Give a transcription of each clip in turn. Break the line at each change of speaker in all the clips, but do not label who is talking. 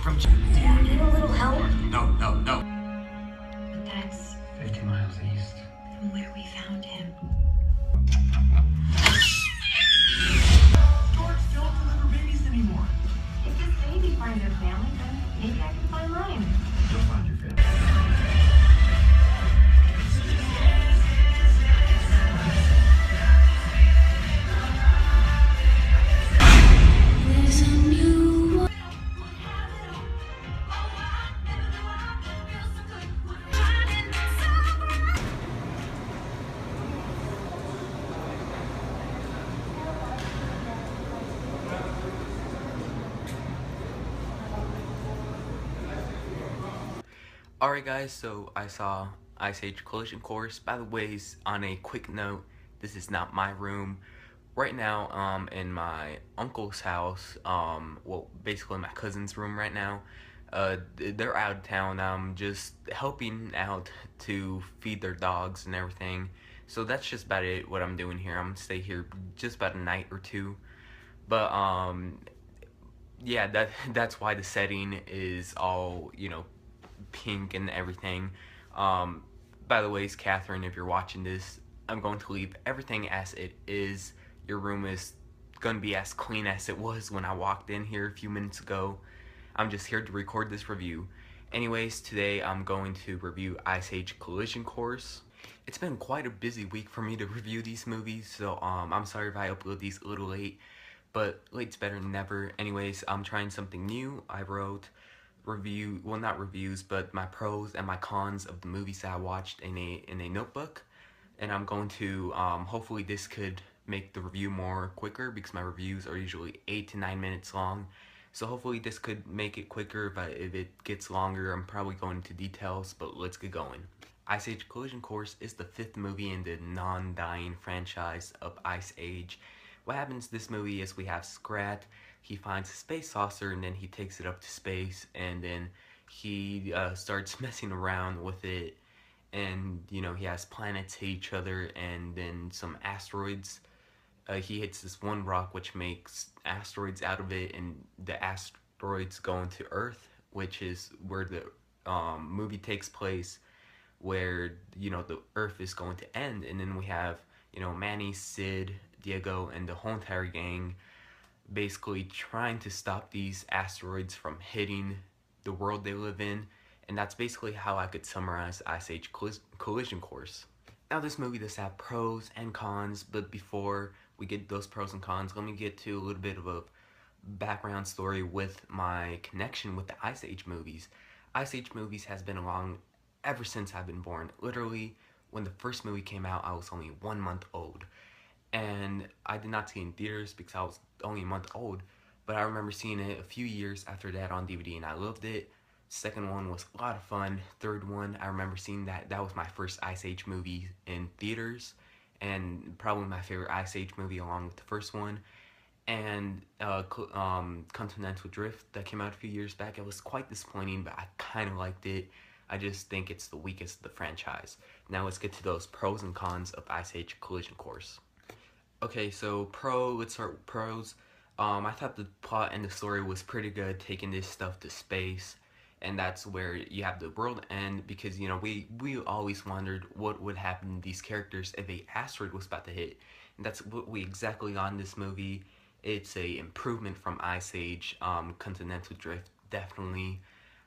from...
Do you need a little help?
No, no, no.
But that's
50 miles east.
from where we found him.
Storks don't deliver babies anymore.
If this baby finds her family, then maybe I can find mine.
You'll find your family.
Alright guys, so I saw Ice Age Collision Course. By the way, on a quick note, this is not my room. Right now, in my uncle's house, well, basically my cousin's room right now. They're out of town. I'm just helping out to feed their dogs and everything. So that's just about it, what I'm doing here. I'm gonna stay here just about a night or two. But, yeah, that's why the setting is all, you know, pink and everything. By the way, Catherine, if you're watching this, I'm going to leave everything as it is. Your room is gonna be as clean as it was when I walked in here a few minutes ago. I'm just here to record this review. Anyways, today I'm going to review Ice Age Collision Course. It's been quite a busy week for me to review these movies, so I'm sorry if I upload these a little late, but late's better than never. Anyways, I'm trying something new. I wrote not reviews, but my pros and my cons of the movies that I watched in a notebook, and I'm going to hopefully this could make the review more quicker, because my reviews are usually 8 to 9 minutes long. So hopefully this could make it quicker, but if it gets longer, I'm probably going into details, but let's get going. Ice Age Collision Course is the 5th movie in the non-dying franchise of Ice Age. What happens in this movie is we have Scrat. He finds a space saucer and then he takes it up to space, and then he starts messing around with it, and you know, he has planets hit each other and then some asteroids. He hits this one rock which makes asteroids out of it, and the asteroids go into Earth, which is where the movie takes place, where, you know, the Earth is going to end. And then we have, you know, Manny, Sid, Diego, and the whole entire gang basically trying to stop these asteroids from hitting the world they live in. And that's basically how I could summarize Ice Age Collision Course. Now, this movie does have pros and cons, but before we get those pros and cons, let me get to a little bit of a background story with my connection with the Ice Age movies. Ice Age movies has been along ever since I've been born. Literally, when the first movie came out, I was only 1 month old. And I did not see it in theaters because I was only a month old, but I remember seeing it a few years after that on DVD, and I loved it. Second one was a lot of fun. Third one, I remember seeing that was my first Ice Age movie in theaters, and probably my favorite Ice Age movie along with the first one. And Continental Drift that came out a few years back, it was quite disappointing, but I kind of liked it. I just think it's the weakest of the franchise. Now let's get to those pros and cons of Ice Age Collision Course. Okay, so let's start with pros. I thought the plot and the story was pretty good, taking this stuff to space, and that's where you have the world end, because, you know, we always wondered what would happen to these characters if a asteroid was about to hit, and that's what we exactly got in this movie. It's a improvement from Ice Age Continental Drift, definitely.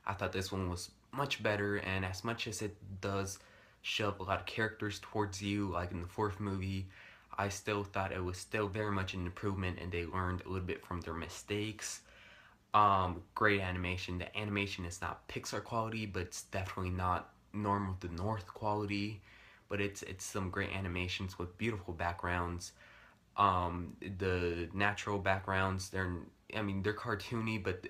I thought this one was much better, and as much as it does shove a lot of characters towards you, like in the 4th movie, I still thought it was still very much an improvement, and they learned a little bit from their mistakes. Great animation. The animation is not Pixar quality, but it's definitely not Normal to North quality, but it's some great animations with beautiful backgrounds. The natural backgrounds, they're cartoony, but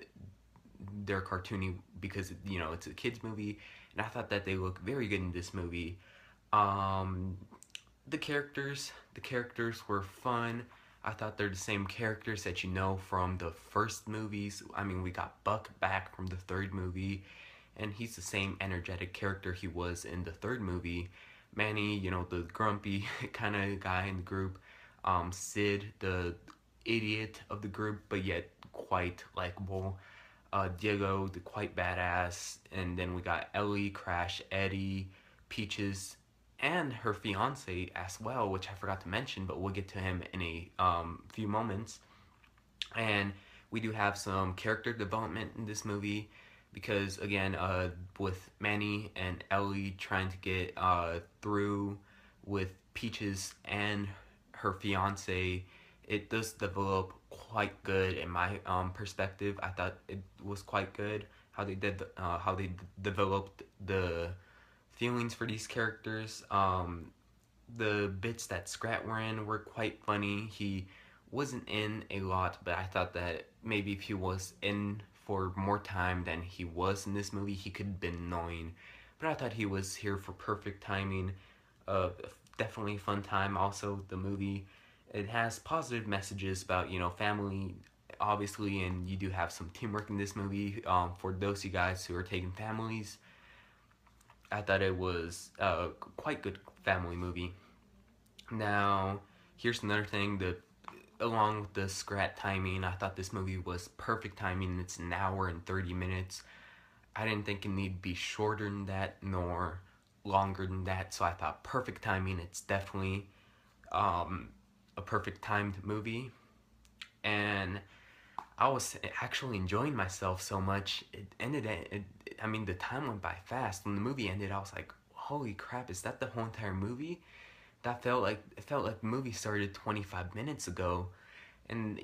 they're cartoony because, you know, it's a kids movie, and I thought that they look very good in this movie. The characters were fun. I thought they're the same characters that you know from the first movies. I mean, we got Buck back from the 3rd movie, and he's the same energetic character he was in the 3rd movie. Manny, you know, the grumpy kind of guy in the group. Sid, the idiot of the group, but yet quite likable. Diego, the quite badass, and then we got Ellie, Crash, Eddie, Peaches, and her fiance as well, which I forgot to mention, but we'll get to him in a few moments. And we do have some character development in this movie because, again, with Manny and Ellie trying to get through with Peaches and her fiance, it does develop quite good in my perspective. I thought it was quite good how they did how they developed the feelings for these characters. The bits that Scrat were in were quite funny. He wasn't in a lot, but I thought that maybe if he was in for more time than he was in this movie, he could have been annoying. But I thought he was here for perfect timing. Definitely a fun time. Also, the movie, it has positive messages about, family, obviously, and you do have some teamwork in this movie. For those of you guys who are taking families, I thought it was a quite good family movie. Now, here's another thing, along with the Scrat timing, I thought this movie was perfect timing. It's an hour and 30 minutes. I didn't think it needed to be shorter than that, nor longer than that, so I thought perfect timing. It's definitely a perfect timed movie, and I was actually enjoying myself so much. I mean, the time went by fast. When the movie ended, I was like, holy crap, is that the whole entire movie? It felt like the movie started 25 minutes ago. And,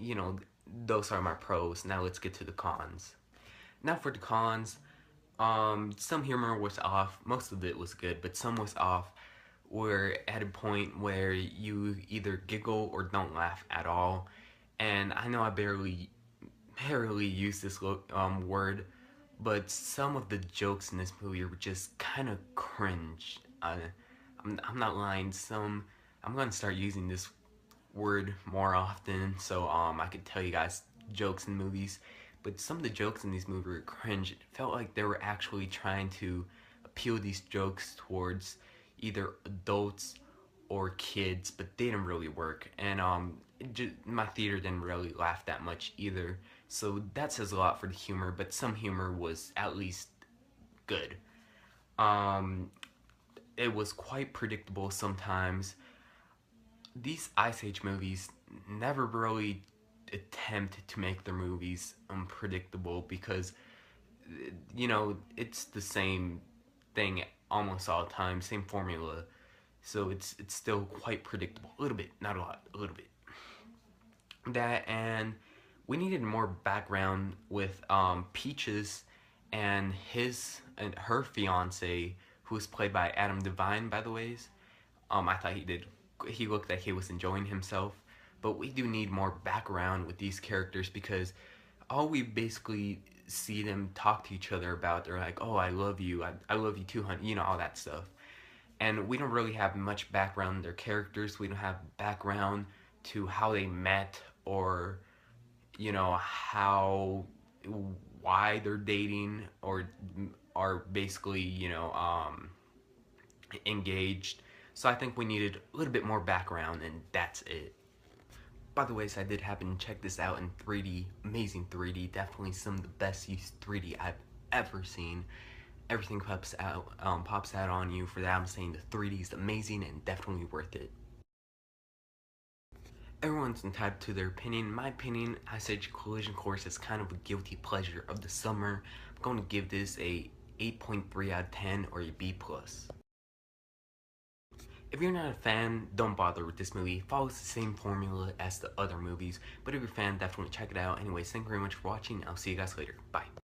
those are my pros. Now let's get to the cons. Now for the cons, some humor was off. Most of it was good, but some was off. We're at a point where you either giggle or don't laugh at all. And I know I barely use this word, but some of the jokes in this movie were just kind of cringe. I'm not lying. I'm gonna start using this word more often, so I could tell you guys jokes in movies. But some of the jokes in these movies were cringe. It felt like they were actually trying to appeal these jokes towards either adults or kids, but they didn't really work. And my theater didn't really laugh that much either. So that says a lot for the humor, but some humor was at least good. It was quite predictable sometimes. These Ice Age movies never really attempt to make their movies unpredictable because, it's the same thing almost all the time, same formula. So it's still quite predictable. A little bit, not a lot, a little bit. That, and we needed more background with Peaches and her fiance, who was played by Adam Devine, by the ways. I thought he looked like he was enjoying himself, but we do need more background with these characters because all we basically see them talk to each other about, they're like, oh, I love you, I love you too, honey, all that stuff. And we don't really have much background in their characters. We don't have background to how they met, or why they're dating, or are basically engaged. So I think we needed a little bit more background, and that's it. By the way, so I did happen to check this out in 3D, amazing 3D, definitely some of the best used 3D I've ever seen. Everything pops out on you. For that, I'm saying the 3D is amazing and definitely worth it. Everyone's entitled to their opinion. In my opinion, Ice Age Collision Course is kind of a guilty pleasure of the summer. I'm going to give this a 8.3 out of 10 or a B+. If you're not a fan, don't bother with this movie. It follows the same formula as the other movies, but if you're a fan, definitely check it out. Anyways, thank you very much for watching. I'll see you guys later. Bye.